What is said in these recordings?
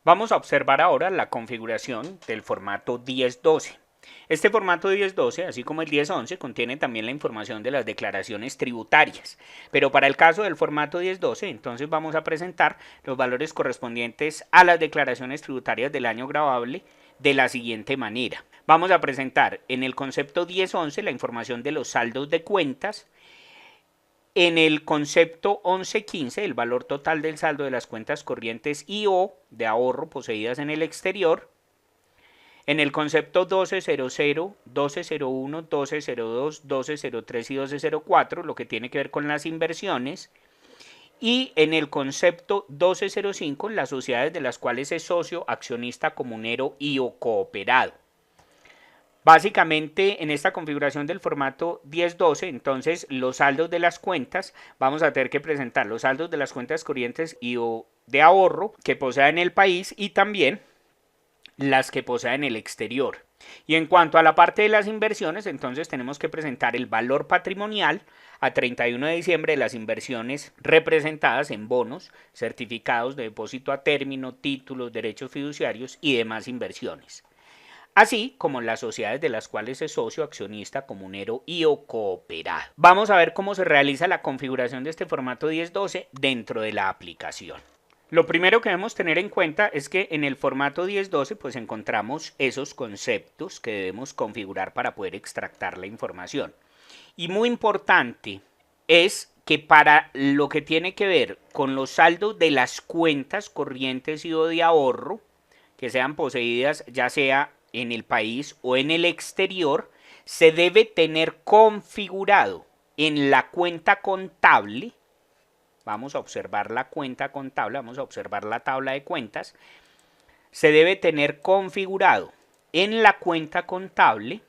Vamos a observar ahora la configuración del formato 1012. Este formato 1012, así como el 1011, contiene también la información de las declaraciones tributarias. Pero para el caso del formato 1012, entonces vamos a presentar los valores correspondientes a las declaraciones tributarias del año gravable de la siguiente manera. Vamos a presentar en el concepto 1011 la información de los saldos de cuentas. En el concepto 1115, el valor total del saldo de las cuentas corrientes y o de ahorro poseídas en el exterior. En el concepto 1200, 1201, 1202, 1203 y 1204, lo que tiene que ver con las inversiones. Y en el concepto 1205, las sociedades de las cuales es socio, accionista, comunero y o cooperado. Básicamente en esta configuración del formato 1012, entonces los saldos de las cuentas, vamos a tener que presentar los saldos de las cuentas corrientes y o de ahorro que posea en el país y también las que posea en el exterior. Y en cuanto a la parte de las inversiones, entonces tenemos que presentar el valor patrimonial a 31 de diciembre de las inversiones representadas en bonos, certificados de depósito a término, títulos, derechos fiduciarios y demás inversiones, así como las sociedades de las cuales es socio, accionista, comunero y o cooperado. Vamos a ver cómo se realiza la configuración de este formato 1012 dentro de la aplicación. Lo primero que debemos tener en cuenta es que en el formato 1012 pues encontramos esos conceptos que debemos configurar para poder extractar la información. Y muy importante es que para lo que tiene que ver con los saldos de las cuentas corrientes y o de ahorro que sean poseídas ya sea en el país o en el exterior, se debe tener configurado en la cuenta contable. Vamos a observar la cuenta contable, vamos a observar la tabla de cuentas. Se debe tener configurado en la cuenta contable,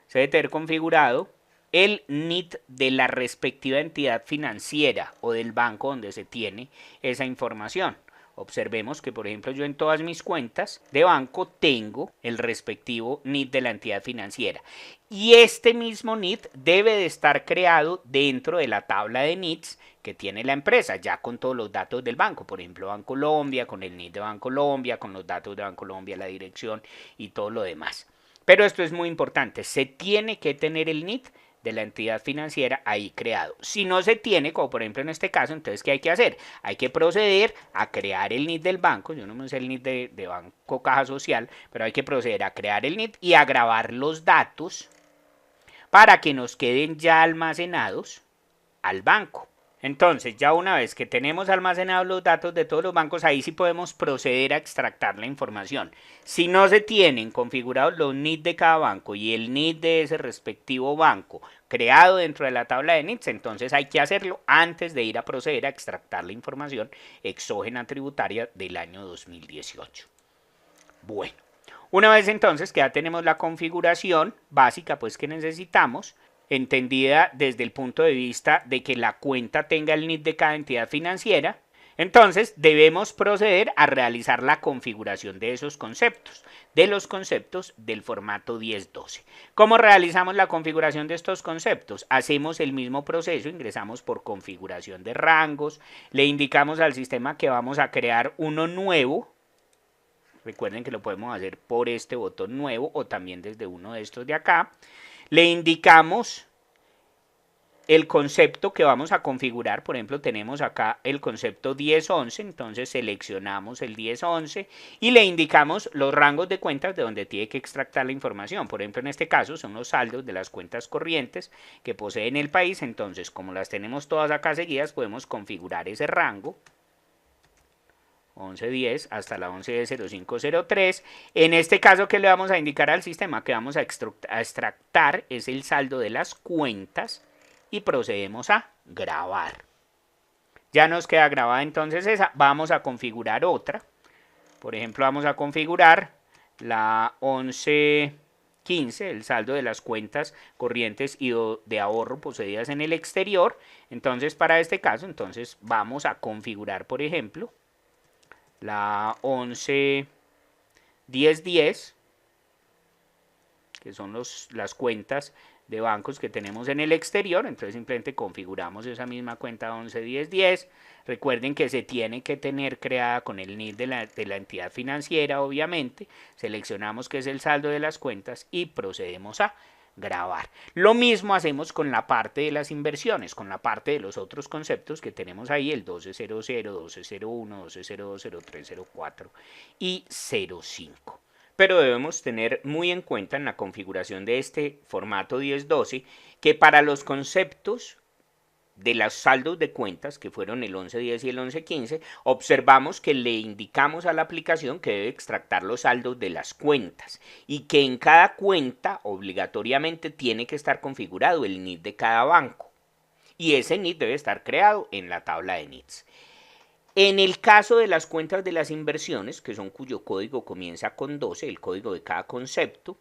se debe tener configurado el NIT de la respectiva entidad financiera o del banco donde se tiene esa información. Observemos que, por ejemplo, yo en todas mis cuentas de banco tengo el respectivo NIT de la entidad financiera. Y este mismo NIT debe de estar creado dentro de la tabla de NITs que tiene la empresa, ya con todos los datos del banco. Por ejemplo, Bancolombia, con el NIT de Bancolombia, con los datos de Bancolombia, la dirección y todo lo demás. Pero esto es muy importante, se tiene que tener el NIT de la entidad financiera ahí creado. Si no se tiene, como por ejemplo en este caso, entonces ¿qué hay que hacer? Hay que proceder a crear el NIT del banco. Yo no me sé el NIT de Banco Caja Social, pero hay que proceder a crear el NIT y a grabar los datos para que nos queden ya almacenados al banco. Entonces, ya una vez que tenemos almacenados los datos de todos los bancos, ahí sí podemos proceder a extractar la información. Si no se tienen configurados los NIT de cada banco y el NIT de ese respectivo banco creado dentro de la tabla de NITs, entonces hay que hacerlo antes de ir a proceder a extractar la información exógena tributaria del año 2018. Bueno, una vez entonces que ya tenemos la configuración básica pues que necesitamos, entendida desde el punto de vista de que la cuenta tenga el NIT de cada entidad financiera, entonces debemos proceder a realizar la configuración de esos conceptos, de los conceptos del formato 1012. ¿Cómo realizamos la configuración de estos conceptos? Hacemos el mismo proceso, ingresamos por configuración de rangos, le indicamos al sistema que vamos a crear uno nuevo. Recuerden que lo podemos hacer por este botón nuevo o también desde uno de estos de acá. Le indicamos el concepto que vamos a configurar. Por ejemplo, tenemos acá el concepto 1011, entonces seleccionamos el 1011 y le indicamos los rangos de cuentas de donde tiene que extractar la información. Por ejemplo, en este caso son los saldos de las cuentas corrientes que posee en el país. Entonces, como las tenemos todas acá seguidas, podemos configurar ese rango 1110 hasta la 1110-0503. En este caso, ¿qué le vamos a indicar al sistema? Que vamos a extractar es el saldo de las cuentas y procedemos a grabar. Ya nos queda grabada entonces esa. Vamos a configurar otra. Por ejemplo, vamos a configurar la 1115, el saldo de las cuentas corrientes y de ahorro poseídas en el exterior. Entonces, para este caso, entonces vamos a configurar, por ejemplo, la 111010, que son las cuentas de bancos que tenemos en el exterior, entonces simplemente configuramos esa misma cuenta 111010. Recuerden que se tiene que tener creada con el NID de la entidad financiera, obviamente. Seleccionamos que es el saldo de las cuentas y procedemos a grabar. Lo mismo hacemos con la parte de las inversiones, con la parte de los otros conceptos que tenemos ahí, el 1200, 1201, 1202, 0304 y 05. Pero debemos tener muy en cuenta en la configuración de este formato 1012 que para los conceptos de los saldos de cuentas, que fueron el 1110 y el 1115, observamos que le indicamos a la aplicación que debe extractar los saldos de las cuentas y que en cada cuenta obligatoriamente tiene que estar configurado el NID de cada banco. Y ese NID debe estar creado en la tabla de NIDs. En el caso de las cuentas de las inversiones, que son cuyo código comienza con 12, el código de cada concepto,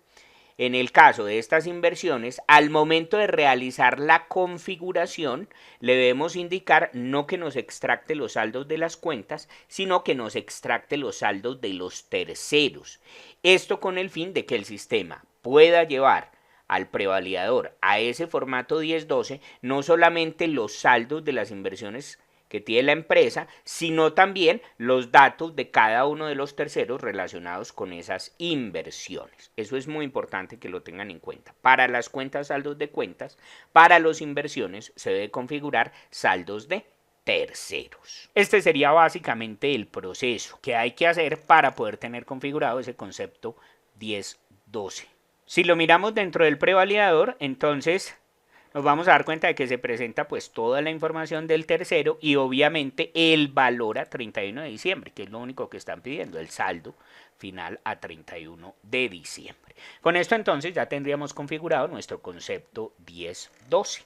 en el caso de estas inversiones, al momento de realizar la configuración, le debemos indicar no que nos extracte los saldos de las cuentas, sino que nos extracte los saldos de los terceros. Esto con el fin de que el sistema pueda llevar al prevalidador a ese formato 1012 no solamente los saldos de las inversiones que tiene la empresa, sino también los datos de cada uno de los terceros relacionados con esas inversiones. Eso es muy importante que lo tengan en cuenta. Para las cuentas saldos de cuentas, para las inversiones se debe configurar saldos de terceros. Este sería básicamente el proceso que hay que hacer para poder tener configurado ese concepto 1012. Si lo miramos dentro del prevalidador, entonces nos vamos a dar cuenta de que se presenta pues toda la información del tercero y obviamente el valor a 31 de diciembre, que es lo único que están pidiendo, el saldo final a 31 de diciembre. Con esto entonces ya tendríamos configurado nuestro concepto 1012.